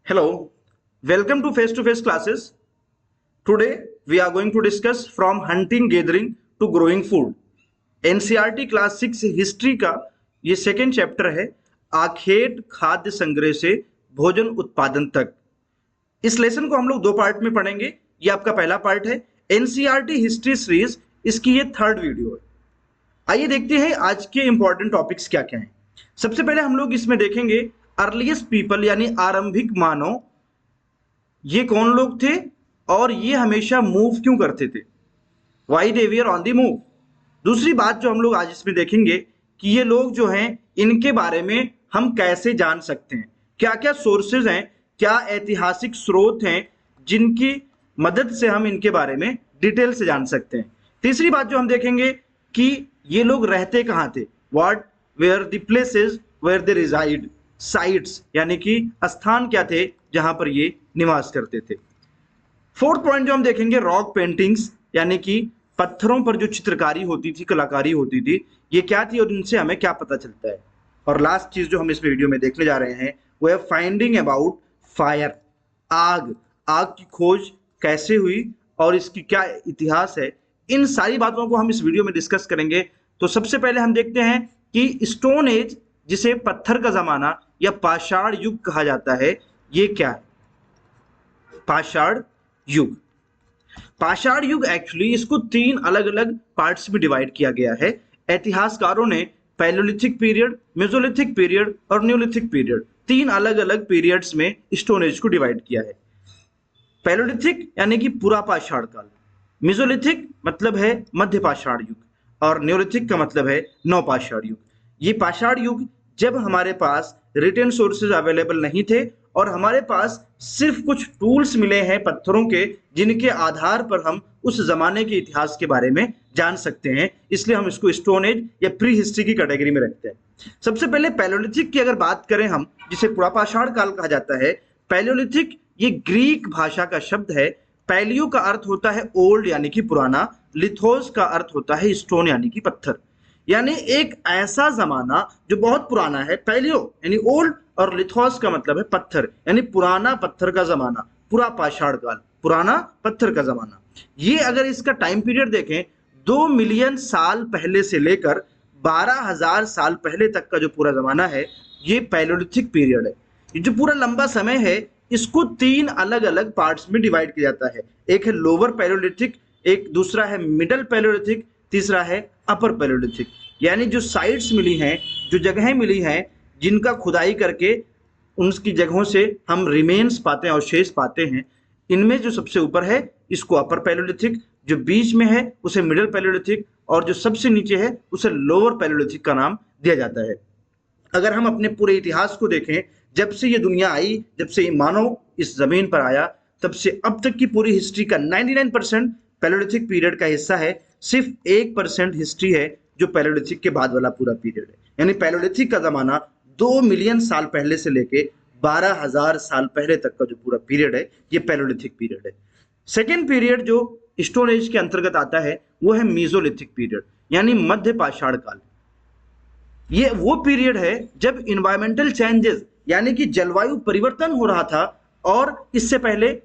Hello, welcome to face classes. Today we are going to discuss from hunting gathering to growing food. NCERT class 6 history का ये second chapter है, आखेट खाद्य संग्रह से भोजन उत्पादन तक। इस लेसन को हम लोग दो पार्ट में पढ़ेंगे। ये आपका पहला पार्ट है। एनसीईआरटी हिस्ट्री सीरीज इसकी ये थर्ड वीडियो है। आइए देखते हैं आज के इंपॉर्टेंट टॉपिक्स क्या क्या हैं। सबसे पहले हम लोग इसमें देखेंगे अर्लीस्ट पीपल यानी आरंभिक मानव, ये कौन लोग थे और ये हमेशा मूव क्यों करते थे, why they were on the move. दूसरी बात जो हम लोग आज इसमें देखेंगे कि ये लोग जो हैं इनके बारे में हम कैसे जान सकते हैं, क्या क्या सोर्सेज हैं, क्या ऐतिहासिक स्रोत हैं जिनकी मदद से हम इनके बारे में डिटेल से जान सकते हैं। तीसरी बात जो हम देखेंगे कि ये लोग रहते कहाँ थे, what were the places where they resided, sites यानी कि स्थान क्या थे जहां पर ये निवास करते थे। फोर्थ पॉइंट जो हम देखेंगे रॉक पेंटिंग्स यानी कि पत्थरों पर जो चित्रकारी होती थी, कलाकारी होती थी, ये क्या थी और इनसे हमें क्या पता चलता है। और लास्ट चीज जो हम इस वीडियो में देखने जा रहे हैं वो है फाइंडिंग अबाउट फायर, आग, आग की खोज कैसे हुई और इसकी क्या इतिहास है। इन सारी बातों को हम इस वीडियो में डिस्कस करेंगे। तो सबसे पहले हम देखते हैं कि स्टोन एज, जिसे पत्थर का जमाना या पाषाण युग कहा जाता है, ये क्या है। पाषाण युग, पाषाण युग एक्चुअली इसको तीन अलग अलग पार्ट्स में डिवाइड किया गया है। इतिहासकारों ने पैलोलिथिक पीरियड, मेसोलिथिक पीरियड और न्यूलिथिक पीरियड, तीन अलग अलग पीरियड्स में स्टोन एज को डिवाइड किया है। पैलोलिथिक यानी कि पूरा पाषाण काल, मेसोलिथिक मतलब है मध्य पाषाण युग और न्यूलिथिक का मतलब है नवपाषाण युग। ये पाषाण युग जब हमारे पास रिटन सोर्सेज अवेलेबल नहीं थे और हमारे पास सिर्फ कुछ टूल्स मिले हैं पत्थरों के, जिनके आधार पर हम उस जमाने के इतिहास के बारे में जान सकते हैं, इसलिए हम इसको स्टोन एज या प्री हिस्ट्री की कैटेगरी में रखते हैं। सबसे पहले पैलोलिथिक की अगर बात करें हम, जिसे पुरापाषाण काल कहा जाता है, पैलोलिथिक ये ग्रीक भाषा का शब्द है। पैलियो का अर्थ होता है ओल्ड यानी कि पुराना, लिथोस का अर्थ होता है स्टोन यानी कि पत्थर, यानी एक ऐसा जमाना जो बहुत पुराना है। पैलियो यानी ओल्ड और लिथोस का मतलब है पत्थर, यानी पुराना पत्थर का जमाना, पूरा पाषाण काल, पुराना पत्थर का जमाना। ये अगर इसका टाइम पीरियड देखें 2 मिलियन साल पहले से लेकर 12,000 साल पहले तक का जो पूरा जमाना है, ये पैलोलिथिक पीरियड है। ये जो पूरा लंबा समय है इसको तीन अलग अलग पार्ट्स में डिवाइड किया जाता है। एक है लोअर पैलोलिथिक, एक दूसरा है मिडल पैलोलिथिक, तीसरा है अपर पैलोलिथिक। यानी जो साइट्स मिली हैं, जो जगहें मिली हैं, जिनका खुदाई करके उनकी जगहों से हम रिमेन्स पाते हैं और शेष पाते हैं, इनमें जो सबसे ऊपर है इसको अपर पैलोलिथिक, जो बीच में है उसे मिडिल पैलोलिथिक और जो सबसे नीचे है उसे लोअर पैलोलिथिक का नाम दिया जाता है। अगर हम अपने पूरे इतिहास को देखें, जब से ये दुनिया आई, जब से मानव इस जमीन पर आया, तब से अब तक की पूरी हिस्ट्री का 99% पैलोलिथिक पीरियड का हिस्सा है। सिर्फ 1% हिस्ट्री है जो पैलोलिथिक के बाद वाला पूरा पीरियड है। यानी पैलोलिथिक का जमाना 2 मिलियन साल पहले से लेके 12,000 साल पहले तक का जो पूरा पीरियड है, ये पैलोलिथिक पीरियड है। सेकेंड पीरियड जो स्टोन एज के अंतर्गत आता है वो है मेसोलिथिक पीरियड, यानी मध्य पाषाण काल। ये वो पीरियड है जब इन्वायरमेंटल चेंजेस यानी कि जलवायु परिवर्तन हो रहा था, और इससे पहले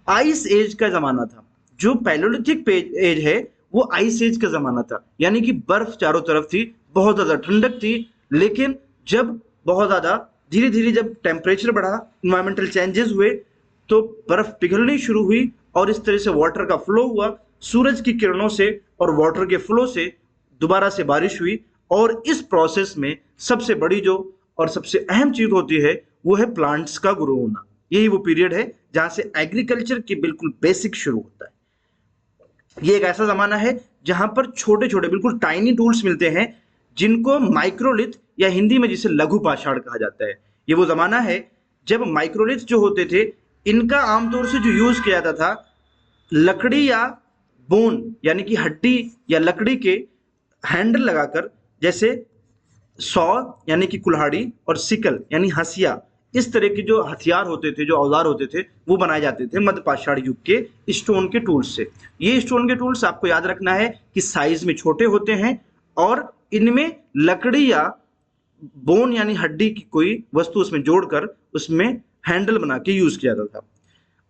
आइस एज का जमाना था। जो पैलोलिथिक एज है वो आइस एज का जमाना था, यानी कि बर्फ चारों तरफ थी, बहुत ज्यादा ठंडक थी। लेकिन जब बहुत ज्यादा धीरे धीरे जब टेम्परेचर बढ़ा, इन्वायरमेंटल चेंजेस हुए, तो बर्फ पिघलनी शुरू हुई और इस तरह से वाटर का फ्लो हुआ। सूरज की किरणों से और वाटर के फ्लो से दोबारा से बारिश हुई, और इस प्रोसेस में सबसे बड़ी जो और सबसे अहम चीज होती है वो है प्लांट्स का ग्रो होना। यही वो पीरियड है जहां से एग्रीकल्चर की बिल्कुल बेसिक शुरू होता है। ये एक ऐसा जमाना है जहां पर छोटे छोटे बिल्कुल टाइनी टूल्स मिलते हैं, जिनको माइक्रोलिथ या हिंदी में जिसे लघु पाषाण कहा जाता है। ये वो जमाना है जब माइक्रोलिथ जो होते थे, इनका आमतौर से जो यूज किया जाता था, लकड़ी या बोन यानी कि हड्डी या लकड़ी के हैंडल लगाकर, जैसे सॉ यानी कि कुल्हाड़ी और सिकल यानी हंसिया, इस तरह के जो हथियार होते थे, जो औजार होते थे, वो बनाए जाते थे मध्य पाषाण युग के स्टोन के टूल्स से। ये स्टोन के टूल्स आपको याद रखना है कि साइज में छोटे होते हैं और इनमें लकड़ी या बोन यानी हड्डी की कोई वस्तु उसमें जोड़कर उसमें हैंडल बना के यूज किया जाता था।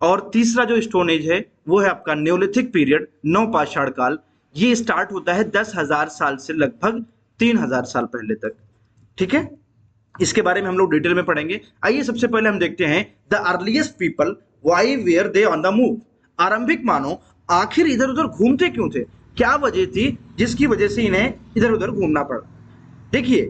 और तीसरा जो स्टोन एज है वो है आपका न्योलिथिक पीरियड, नवपाषाण काल। ये स्टार्ट होता है 10,000 साल से लगभग 3,000 साल पहले तक। ठीक है, इसके बारे में हम लोग डिटेल में पढ़ेंगे। आइए सबसे पहले हम देखते हैं the earliest people why were they on the move. आरंभिक मानव आखिर इधर उधर घूमते क्यों थे, क्या वजह थी जिसकी वजह से इन्हें इधर उधर घूमना पड़ा। देखिए,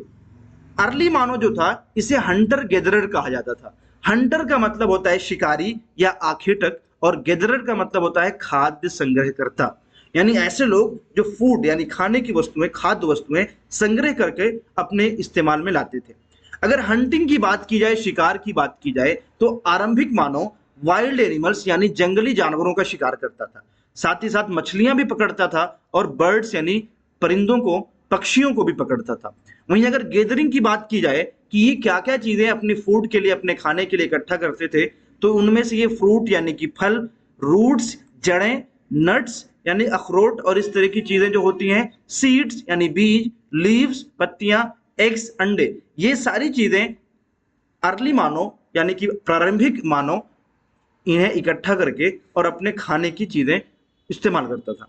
अर्ली मानव जो था इसे हंटर गैदरर कहा जाता था। हंटर का मतलब होता है शिकारी या आखेटक, और गैदरर का मतलब होता है खाद्य संग्रहकर्ता। यानी ऐसे लोग जो फूड यानी खाने की वस्तुएं, खाद्य वस्तुएं संग्रह करके अपने इस्तेमाल में लाते थे। अगर हंटिंग की बात की जाए, शिकार की बात की जाए, तो आरंभिक मानव वाइल्ड एनिमल्स यानी जंगली जानवरों का शिकार करता था। साथ ही साथ मछलियां भी पकड़ता था और बर्ड्स यानी परिंदों को, पक्षियों को भी पकड़ता था। वहीं अगर गैदरिंग की बात की जाए कि ये क्या क्या चीजें अपने फूड के लिए, अपने खाने के लिए इकट्ठा करते थे, तो उनमें से ये फ्रूट यानी कि फल, रूट्स जड़ें, नट्स यानी अखरोट और इस तरह की चीजें जो होती हैं, सीड्स यानी बीज, लीव्स पत्तियां, एग्स अंडे, ये सारी चीजें अर्ली मानव यानी कि प्रारंभिक मानव इन्हें इकट्ठा करके और अपने खाने की चीजें इस्तेमाल करता था।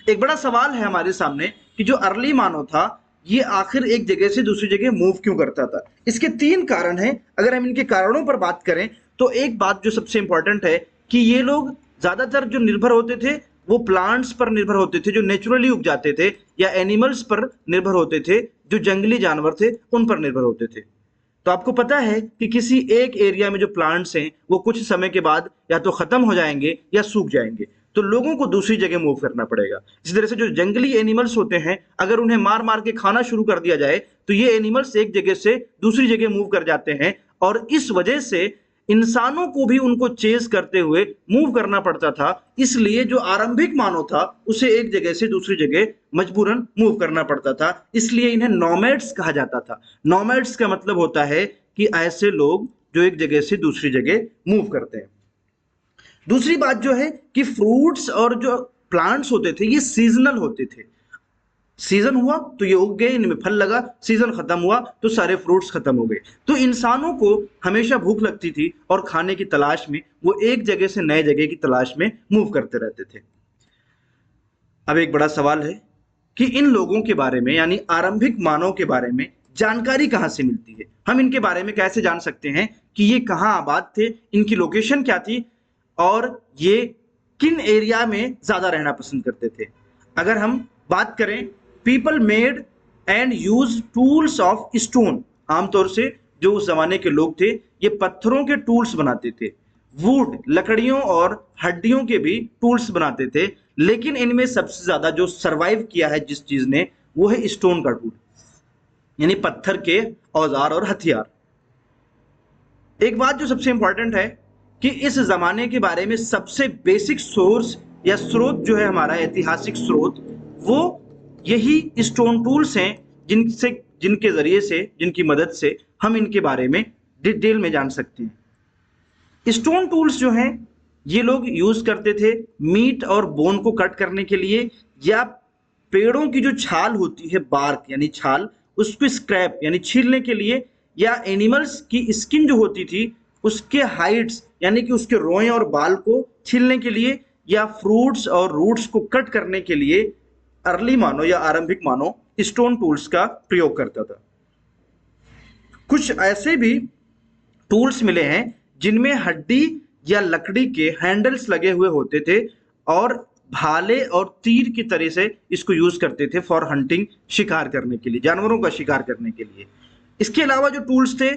एक बड़ा सवाल है हमारे सामने कि जो अर्ली मानव था ये आखिर एक जगह से दूसरी जगह मूव क्यों करता था। इसके 3 कारण हैं। अगर हम इनके कारणों पर बात करें तो एक बात जो सबसे इंपॉर्टेंट है कि ये लोग ज्यादातर जो निर्भर होते थे वो प्लांट्स पर निर्भर होते थे जो नेचुरली उग जाते थे, या एनिमल्स पर निर्भर होते थे जो जंगली जानवर थे उन पर निर्भर होते थे। तो आपको पता है कि किसी एक एरिया में जो प्लांट्स हैं वो कुछ समय के बाद या तो खत्म हो जाएंगे या सूख जाएंगे, तो लोगों को दूसरी जगह मूव करना पड़ेगा। इसी तरह से जो जंगली एनिमल्स होते हैं, अगर उन्हें मार मार के खाना शुरू कर दिया जाए तो ये एनिमल्स एक जगह से दूसरी जगह मूव कर जाते हैं, और इस वजह से इंसानों को भी उनको चेस करते हुए मूव करना पड़ता था। इसलिए जो आरंभिक मानव था उसे एक जगह से दूसरी जगह मजबूरन मूव करना पड़ता था। इसलिए इन्हें नोमैड्स कहा जाता था। नोमैड्स का मतलब होता है कि ऐसे लोग जो एक जगह से दूसरी जगह मूव करते हैं। दूसरी बात जो है कि फ्रूट्स और जो प्लांट्स होते थे ये सीजनल होते थे। सीजन हुआ तो ये उग गए, इनमें फल लगा, सीजन खत्म हुआ तो सारे फ्रूट्स खत्म हो गए। तो इंसानों को हमेशा भूख लगती थी और खाने की तलाश में वो एक जगह से नए जगह की तलाश में मूव करते रहते थे। अब एक बड़ा सवाल है कि इन लोगों के बारे में यानी आरंभिक मानव के बारे में जानकारी कहां से मिलती है। हम इनके बारे में कैसे जान सकते हैं कि ये कहां आबाद थे, इनकी लोकेशन क्या थी और ये किन एरिया में ज्यादा रहना पसंद करते थे। अगर हम बात करें, people made and use tools of stone. आमतौर से जो उस जमाने के लोग थे ये पत्थरों के टूल्स बनाते थे। वुड लकड़ियों और हड्डियों के भी टूल्स बनाते थे, लेकिन इनमें सबसे ज्यादा जो सरवाइव किया है जिस चीज ने, वो है स्टोन का टूल यानी पत्थर के औजार और हथियार। एक बात जो सबसे इंपॉर्टेंट है कि इस जमाने के बारे में सबसे बेसिक सोर्स या स्रोत जो है हमारा ऐतिहासिक स्रोत, वो यही स्टोन टूल्स हैं जिनके जरिए से, जिनकी मदद से हम इनके बारे में डिटेल में जान सकते हैं। स्टोन टूल्स जो हैं ये लोग यूज करते थे मीट और बोन को कट करने के लिए, या पेड़ों की जो छाल होती है, बार्क यानी छाल, उसको स्क्रैप यानी छीलने के लिए, या एनिमल्स की स्किन जो होती थी उसके हाइड्स यानी कि उसके रोएं और बाल को छीलने के लिए, या फ्रूट्स और रूट्स को कट करने के लिए अर्ली मानव या आरंभिक मानव स्टोन टूल्स का प्रयोग करता था। कुछ ऐसे भी टूल्स मिले हैं जिनमें हड्डी या लकड़ी के हैंडल्स लगे हुए होते थे और भाले और तीर की तरह से इसको यूज करते थे फॉर हंटिंग, शिकार करने के लिए, जानवरों का शिकार करने के लिए। इसके अलावा जो टूल्स थे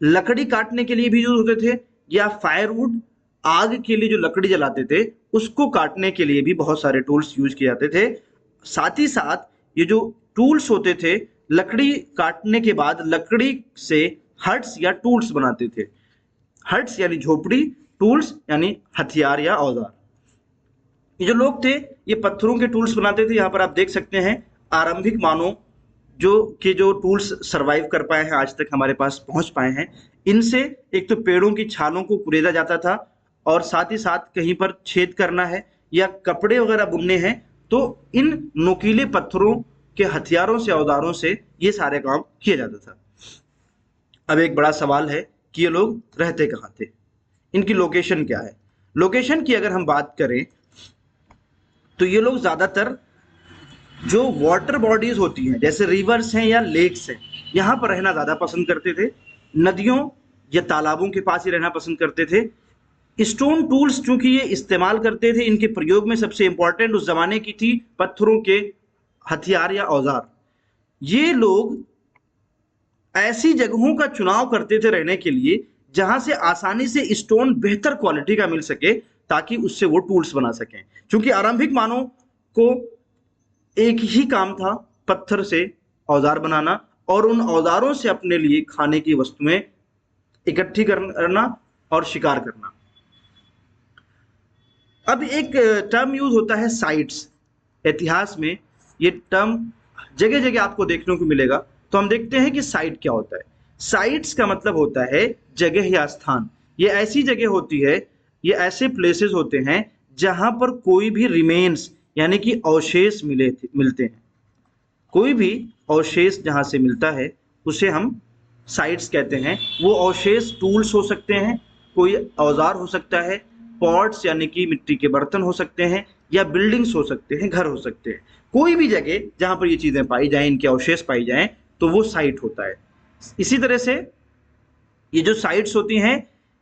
लकड़ी काटने के लिए भी यूज होते थे, या फायरवुड, आग के लिए जो लकड़ी जलाते थे उसको काटने के लिए भी बहुत सारे टूल्स यूज किए जाते थे। साथ ही साथ ये जो टूल्स होते थे लकड़ी काटने के बाद लकड़ी से हट्स या टूल्स बनाते थे। हट्स यानी झोपड़ी, टूल्स यानी हथियार या औजार। ये जो लोग थे ये पत्थरों के टूल्स बनाते थे। यहाँ पर आप देख सकते हैं आरंभिक मानव जो टूल्स सरवाइव कर पाए हैं, आज तक हमारे पास पहुंच पाए हैं, इनसे एक तो पेड़ों की छालों को कुरेदा जाता था, और साथ ही साथ कहीं पर छेद करना है या कपड़े वगैरह बुनने हैं तो इन नुकीले पत्थरों के हथियारों से, औजारों से ये सारे काम किया जाता था। अब एक बड़ा सवाल है कि ये लोग रहते कहाँ थे, इनकी लोकेशन क्या है। लोकेशन की अगर हम बात करें तो ये लोग ज़्यादातर जो वाटर बॉडीज होती हैं जैसे रिवर्स हैं या लेक्स हैं, यहाँ पर रहना ज़्यादा पसंद करते थे। नदियों या तालाबों के पास ही रहना पसंद करते थे। स्टोन टूल्स चूंकि ये इस्तेमाल करते थे, इनके प्रयोग में सबसे इंपॉर्टेंट उस जमाने की थी पत्थरों के हथियार या औजार। ये लोग ऐसी जगहों का चुनाव करते थे रहने के लिए जहां से आसानी से स्टोन बेहतर क्वालिटी का मिल सके, ताकि उससे वो टूल्स बना सकें। क्योंकि आरंभिक मानव को एक ही काम था, पत्थर से औजार बनाना और उन औजारों से अपने लिए खाने की वस्तुएं इकट्ठी करना और शिकार करना। अब एक टर्म यूज होता है साइट्स। इतिहास में ये टर्म जगह जगह आपको देखने को मिलेगा। तो हम देखते हैं कि साइट क्या होता है। साइट्स का मतलब होता है जगह या स्थान। ये ऐसी जगह होती है, ये ऐसे प्लेसेस होते हैं जहां पर कोई भी रिमेन्स यानी कि अवशेष मिलते हैं। कोई भी अवशेष जहां से मिलता है उसे हम साइट्स कहते हैं। वो अवशेष टूल्स हो सकते हैं, कोई औजार हो सकता है, पॉट्स यानी कि मिट्टी के बर्तन हो सकते हैं, या बिल्डिंग्स हो सकते हैं, घर हो सकते हैं। कोई भी जगह जहां पर ये चीजें पाई जाएं, इनके अवशेष पाई जाएं, तो वो साइट होता है। इसी तरह से ये जो साइट्स होती हैं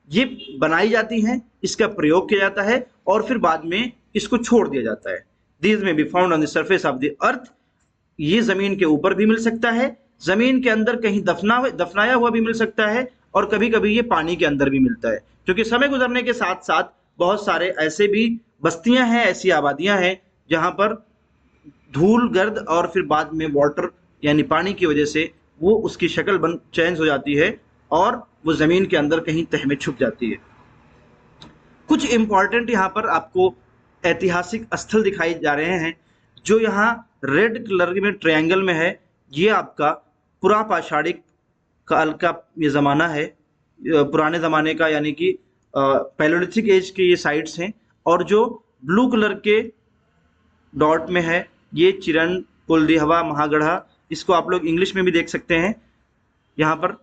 ये बनाई जाती हैं, इसका प्रयोग किया जाता है और फिर बाद में इसको छोड़ दिया जाता है। दीज में be found on the surface of the earth. ये जमीन के ऊपर भी मिल सकता है, जमीन के अंदर कहीं दफनाया हुआ भी मिल सकता है, और कभी कभी ये पानी के अंदर भी मिलता है। क्योंकि समय गुजरने के साथ साथ बहुत सारे ऐसे भी बस्तियां हैं, ऐसी आबादियां हैं जहां पर धूल गर्द और फिर बाद में वाटर यानी पानी की वजह से वो उसकी शक्ल चेंज हो जाती है और वो जमीन के अंदर कहीं तह में छुप जाती है। कुछ इंपॉर्टेंट यहाँ पर आपको ऐतिहासिक स्थल दिखाए जा रहे हैं। जो यहाँ रेड कलर में ट्रायंगल में है, ये आपका पुरापाषाणिक काल का ये ज़माना है, पुराने ज़माने का, यानी कि पैलोलिथिक एज के ये साइट्स हैं। और जो ब्लू कलर के डॉट में है ये चिरन, कुलदिहवा, महागढ़ा, इसको आप लोग इंग्लिश में भी देख सकते हैं। यहाँ पर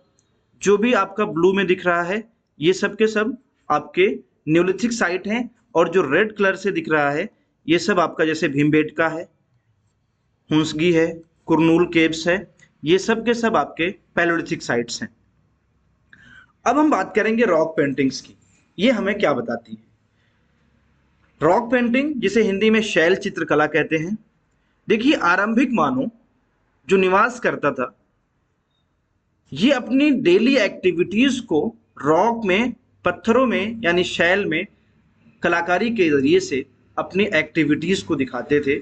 जो भी आपका ब्लू में दिख रहा है ये सब के सब आपके न्यूलिथिक साइट हैं, और जो रेड कलर से दिख रहा है ये सब आपका जैसे भीमबेटका है, हुंसगी है, कुरनूल केव्स है, ये सब के सब आपके पैलोलिथिक साइट्स हैं। अब हम बात करेंगे रॉक पेंटिंग्स की। ये हमें क्या बताती है? रॉक पेंटिंग, जिसे हिंदी में शैल चित्रकला कहते हैं। देखिए, आरंभिक मानव जो निवास करता था ये अपनी डेली एक्टिविटीज को रॉक में, पत्थरों में यानी शैल में कलाकारी के जरिए से अपनी एक्टिविटीज को दिखाते थे।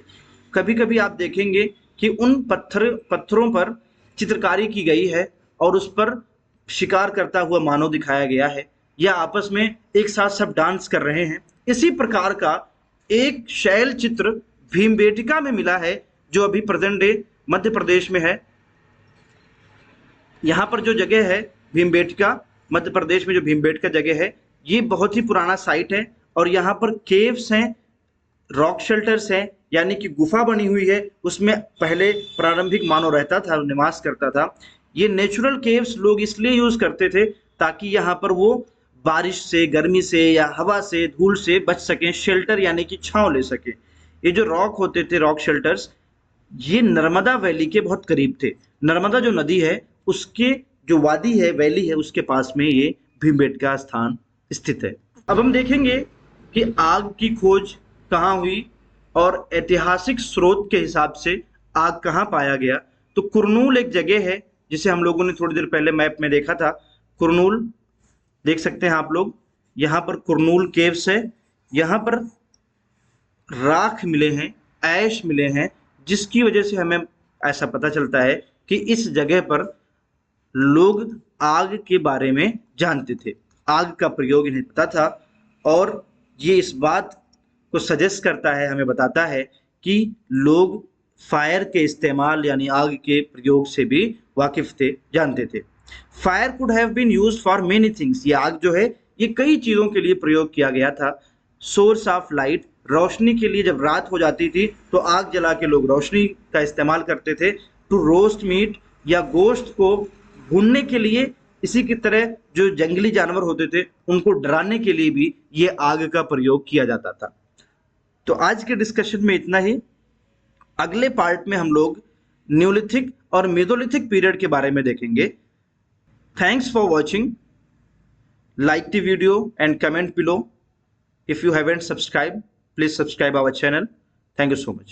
कभी कभी आप देखेंगे कि उन पत्थरों पर चित्रकारी की गई है और उस पर शिकार करता हुआ मानव दिखाया गया है, या आपस में एक साथ सब डांस कर रहे हैं। इसी प्रकार का एक शैल चित्र भीमबेटका में मिला है, जो अभी प्रेजेंट डे मध्य प्रदेश में है। यहाँ पर जो जगह है भीमबेटका, मध्य प्रदेश में जो भीमबेटका जगह है, ये बहुत ही पुराना साइट है। और यहाँ पर केव्स हैं, रॉक शेल्टर्स हैं, यानी कि गुफा बनी हुई है, उसमें पहले प्रारंभिक मानव रहता था, निवास करता था। ये नेचुरल केव्स लोग इसलिए यूज करते थे ताकि यहाँ पर वो बारिश से, गर्मी से या हवा से, धूल से बच सकें, शेल्टर यानी कि छांव ले सकें। ये जो रॉक होते थे, रॉक शेल्टर्स, ये नर्मदा वैली के बहुत करीब थे। नर्मदा जो नदी है उसके जो वादी है, वैली है, उसके पास में ये भीमबेटका स्थान स्थित है। अब हम देखेंगे कि आग की खोज कहाँ हुई और ऐतिहासिक स्रोत के हिसाब से आग कहाँ पाया गया। तो कुरनूल एक जगह है जिसे हम लोगों ने थोड़ी देर पहले मैप में देखा था। कुरनूल देख सकते हैं आप लोग, यहाँ पर कुरनूल केव्स है। यहाँ पर राख मिले हैं, ऐश मिले हैं, जिसकी वजह से हमें ऐसा पता चलता है कि इस जगह पर लोग आग के बारे में जानते थे, आग का प्रयोग इन्हें पता था। और ये इस बात को सजेस्ट करता है, हमें बताता है कि लोग फायर के इस्तेमाल यानी आग के प्रयोग से भी वाकिफ थे, जानते थे। Fire could have been used for many things. ये आग जो है ये कई चीज़ों के लिए प्रयोग किया गया था। सोर्स ऑफ लाइट, रोशनी के लिए, जब रात हो जाती थी तो आग जला के लोग रोशनी का इस्तेमाल करते थे। टू रोस्ट मीट, या गोश्त को भूनने के लिए इसी की तरह जो जंगली जानवर होते थे उनको डराने के लिए भी ये आग का प्रयोग किया जाता था। तो आज के डिस्कशन में इतना ही। अगले पार्ट में हम लोग न्यूलिथिक और मेसोलिथिक पीरियड के बारे में देखेंगे। Thanks for watching. Like the video and comment below. If you haven't subscribed, please subscribe our channel. Thank you so much.